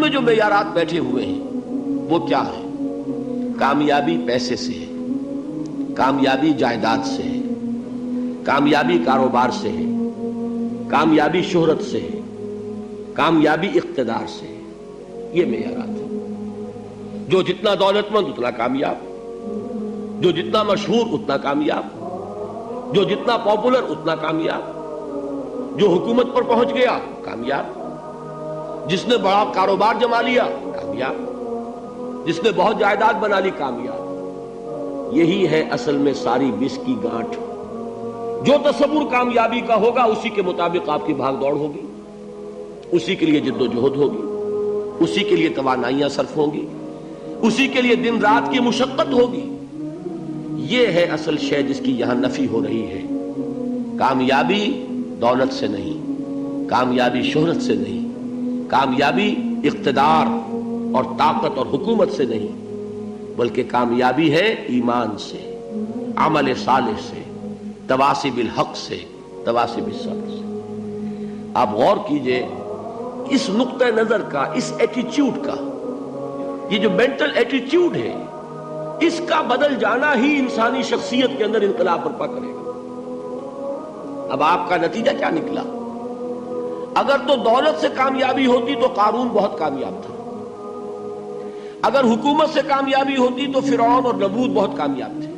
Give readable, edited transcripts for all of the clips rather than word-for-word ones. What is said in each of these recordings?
میں جو معیارات بیٹھے ہوئے ہیں وہ کیا ہے؟ کامیابی پیسے سے ہے، کامیابی جائیداد سے ہے، کامیابی کاروبار سے ہے، کامیابی شہرت سے ہے، کامیابی اقتدار سے ہے. یہ معیارات ہیں. جو جتنا دولت مند اتنا کامیاب، جو جتنا مشہور اتنا کامیاب، جو جتنا پاپولر اتنا کامیاب، جو حکومت پر پہنچ گیا کامیاب، جس نے بڑا کاروبار جما لیا کامیاب، جس نے بہت جائیداد بنا لی کامیاب. یہی ہے اصل میں ساری بس کی گانٹھ. جو تصور کامیابی کا ہوگا اسی کے مطابق آپ کی بھاگ دوڑ ہوگی، اسی کے لیے جد و جہد ہوگی، اسی کے لیے توانائیاں صرف ہوں گی، اسی کے لیے دن رات کی مشقت ہوگی. یہ ہے اصل شے جس کی یہاں نفی ہو رہی ہے. کامیابی دولت سے نہیں، کامیابی شہرت سے نہیں، کامیابی اقتدار اور طاقت اور حکومت سے نہیں، بلکہ کامیابی ہے ایمان سے، عمل صالح سے، تواصی بالحق سے، تواصی بالصبر سے. آپ غور کیجئے اس نقطہ نظر کا، اس ایٹیچیوڈ کا، یہ جو مینٹل ایٹیچیوڈ ہے اس کا بدل جانا ہی انسانی شخصیت کے اندر انقلاب برپا کرے گا. اب آپ کا نتیجہ کیا نکلا؟ اگر تو دولت سے کامیابی ہوتی تو قارون بہت کامیاب تھا، اگر حکومت سے کامیابی ہوتی تو فرعون اور نمرود بہت کامیاب تھے.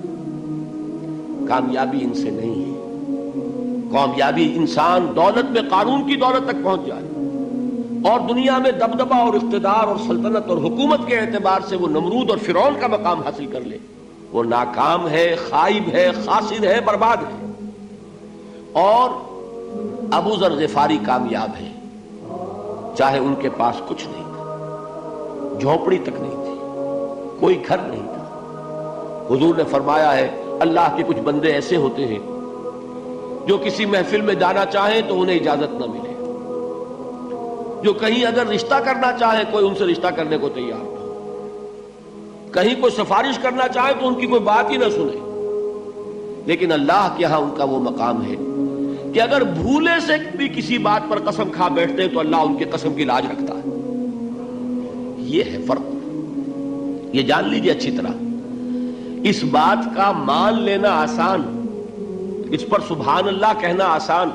کامیابی ان سے نہیں ہے. کامیابی انسان دولت میں قارون کی دولت تک پہنچ جائے اور دنیا میں دبدبہ اور اقتدار اور سلطنت اور حکومت کے اعتبار سے وہ نمرود اور فرعون کا مقام حاصل کر لے، وہ ناکام ہے، خائب ہے، خاسر ہے، برباد ہے. اور ابو ذر غفاری کامیاب ہے، چاہے ان کے پاس کچھ نہیں تھا، جھونپڑی تک نہیں تھی، کوئی گھر نہیں تھا. حضور نے فرمایا ہے اللہ کے کچھ بندے ایسے ہوتے ہیں جو کسی محفل میں جانا چاہیں تو انہیں اجازت نہ ملے، جو کہیں اگر رشتہ کرنا چاہے کوئی ان سے رشتہ کرنے کو تیار نہ، کہیں کوئی سفارش کرنا چاہے تو ان کی کوئی بات ہی نہ سنے. لیکن اللہ کے ہاں ان کا وہ مقام ہے کہ اگر بھولے سے بھی کسی بات پر قسم کھا بیٹھتے ہیں تو اللہ ان کے قسم کی لاج رکھتا ہے. یہ ہے فرق. یہ جان لیجئے اچھی طرح. اس بات کا مان لینا آسان، اس پر سبحان اللہ کہنا آسان،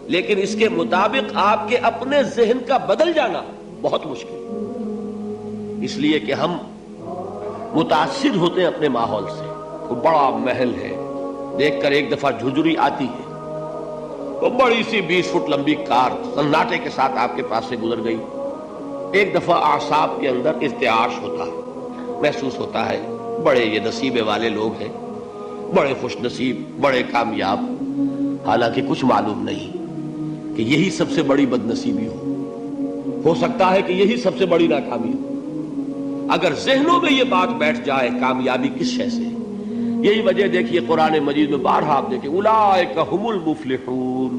لیکن اس کے مطابق آپ کے اپنے ذہن کا بدل جانا بہت مشکل. اس لیے کہ ہم متاثر ہوتے ہیں اپنے ماحول سے. وہ بڑا محل ہے، دیکھ کر ایک دفعہ جھجری آتی ہے، وہ بڑی سی 20 فٹ لمبی کار سناٹے کے ساتھ آپ کے پاس سے گزر گئی. ایک دفعہ اعصاب کے اندر ارتعاش ہوتا ہے، محسوس ہوتا ہے بڑے یہ نصیبے والے لوگ ہیں، بڑے خوش نصیب، بڑے کامیاب. حالانکہ کچھ معلوم نہیں کہ یہی سب سے بڑی بد نصیبی ہو سکتا ہے کہ یہی سب سے بڑی ناکامی ہو. اگر ذہنوں میں یہ بات بیٹھ جائے کامیابی کس شے سے. یہی وجہ دیکھیے قرآن مجید میں بارہا آپ دیکھیں اولئک هم المفلحون،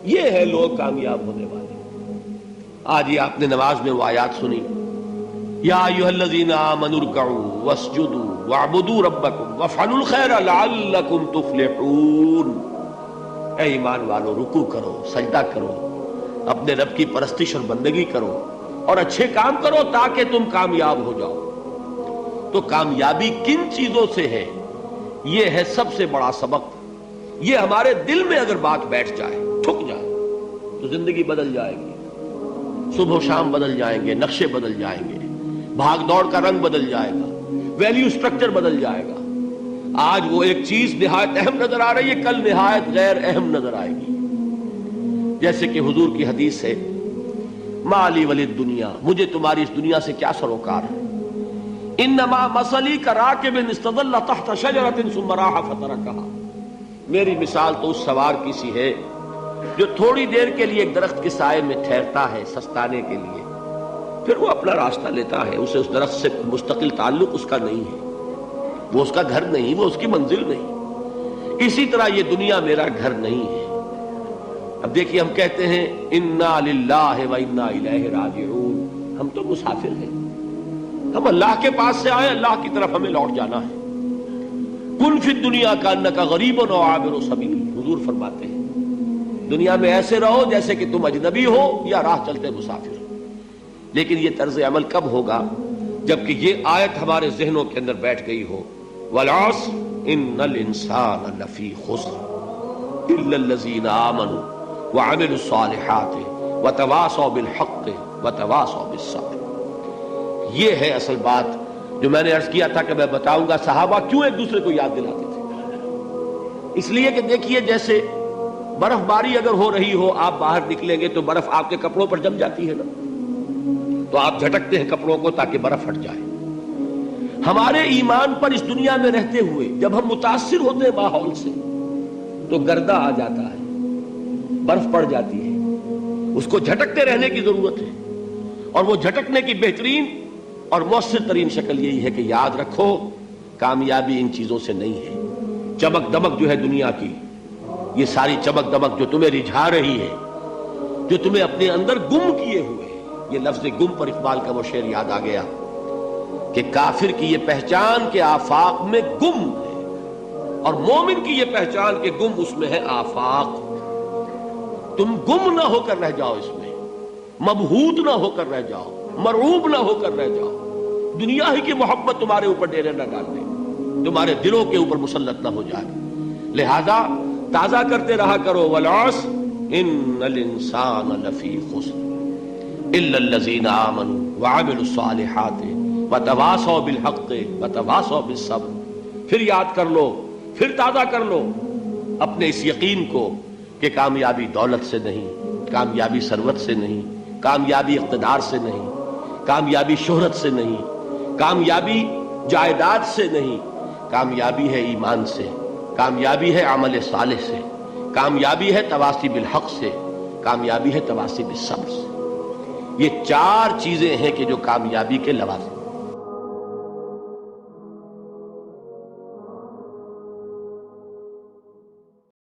یہ ہے لوگ کامیاب ہونے والے. آج یہ آپ نے نماز میں وہ آیات سنی، یا ایھا الذین آمنوا ارکعوا واسجدوا واعبدوا ربکم وافعلوا الخیر لعلکم تفلحون. اے ایمان والو، رکوع کرو، سجدہ کرو، اپنے رب کی پرستش اور بندگی کرو اور اچھے کام کرو تاکہ تم کامیاب ہو جاؤ. تو کامیابی کن چیزوں سے ہے؟ یہ ہے سب سے بڑا سبق. یہ ہمارے دل میں اگر بات بیٹھ جائے، ٹھک جائے، تو زندگی بدل جائے گی. صبح و شام بدل جائیں گے، نقشے بدل جائیں گے، بھاگ دوڑ کا رنگ بدل جائے گا، ویلیو سٹرکچر بدل جائے گا. آج وہ ایک چیز نہایت اہم نظر آ رہی ہے، کل نہایت غیر اہم نظر آئے گی. جیسے کہ حضور کی حدیث ہے، مالی ولد دنیا، مجھے تمہاری اس دنیا سے کیا سروکار ہے. انما مثلی کراکب استظل تحت شجرۃ ثم راح فترکھا. میری مثال تو اس سوار کی سی ہے جو تھوڑی دیر کے لیے ایک درخت کے سائے میں ٹھہرتا ہے سستانے کے لیے، پھر وہ اپنا راستہ لیتا ہے. اسے اس درخت سے مستقل تعلق اس کا نہیں ہے، وہ اس کا گھر نہیں، وہ اس کی منزل نہیں. اسی طرح یہ دنیا میرا گھر نہیں ہے. اب دیکھیے ہم کہتے ہیں انا للہ و انا الیہ راجعون، ہم تو مسافر ہیں، ہم اللہ کے پاس سے آئے، اللہ کی طرف ہمیں لوٹ جانا ہے. کن فی الدنیا کانک غریب و عابر سبیل، حضور فرماتے ہیں دنیا میں ایسے رہو جیسے کہ تم اجنبی ہو یا راہ چلتے مسافر. لیکن یہ طرز عمل کب ہوگا؟ جبکہ یہ آیت ہمارے ذہنوں کے اندر بیٹھ گئی ہو، والعصر ان الانسان لفی خسر الا الذین آمنوا وعملوا الصالحات وتواصوا بالحق وتواصوا بالصبر۔ یہ ہے اصل بات جو میں نے عرض کیا تھا کہ میں بتاؤں گا صحابہ کیوں ایک دوسرے کو یاد دلاتے تھے۔ اس لیے کہ دیکھیے جیسے برف باری اگر ہو رہی ہو، آپ باہر نکلیں گے تو برف آپ کے کپڑوں پر جم جاتی ہے نا، تو آپ جھٹکتے ہیں کپڑوں کو تاکہ برف ہٹ جائے۔ ہمارے ایمان پر اس دنیا میں رہتے ہوئے جب ہم متاثر ہوتے ہیں ماحول سے تو گردہ آ جاتا ہے، برف پڑ جاتی ہے، اس کو جھٹکتے رہنے کی ضرورت ہے۔ اور وہ جھٹکنے کی بہترین اور مؤثر ترین شکل یہی ہے کہ یاد رکھو کامیابی ان چیزوں سے نہیں ہے۔ چمک دمک جو ہے دنیا کی، یہ ساری چمک دمک جو تمہیں رجھا رہی ہے، جو تمہیں اپنے اندر گم کیے ہوئے، یہ لفظ گم پر اقبال کا وہ شعر یاد آ گیا کہ کافر کی یہ پہچان کے آفاق میں گم ہے، اور مومن کی یہ پہچان کے گم اس میں ہے آفاق۔ تم گم نہ ہو کر رہ جاؤ، اس میں مبہوت نہ ہو کر رہ جاؤ، مرعوب نہ ہو کر رہ جاؤ، دنیا ہی کی محبت تمہارے اوپر ڈیرے نہ ڈال دے، تمہارے دلوں کے اوپر مسلط نہ ہو جائے۔ لہذا تازہ کرتے رہا کرو، والعصر ان الانسان لفی خسر الا الذین آمنوا وعملوا الصالحات وتواصوا بالحق وتواصوا بالصبر۔ پھر یاد کر لو، پھر تازہ کر لو اپنے اس یقین کو کہ کامیابی دولت سے نہیں، کامیابی ثروت سے نہیں، کامیابی اقتدار سے نہیں، کامیابی شہرت سے نہیں، کامیابی جائیداد سے نہیں، کامیابی ہے ایمان سے، کامیابی ہے عمل صالح سے، کامیابی ہے تواصی بالحق سے، کامیابی ہے تواصی بالصبر سے۔ یہ چار چیزیں ہیں کہ جو کامیابی کے لوازم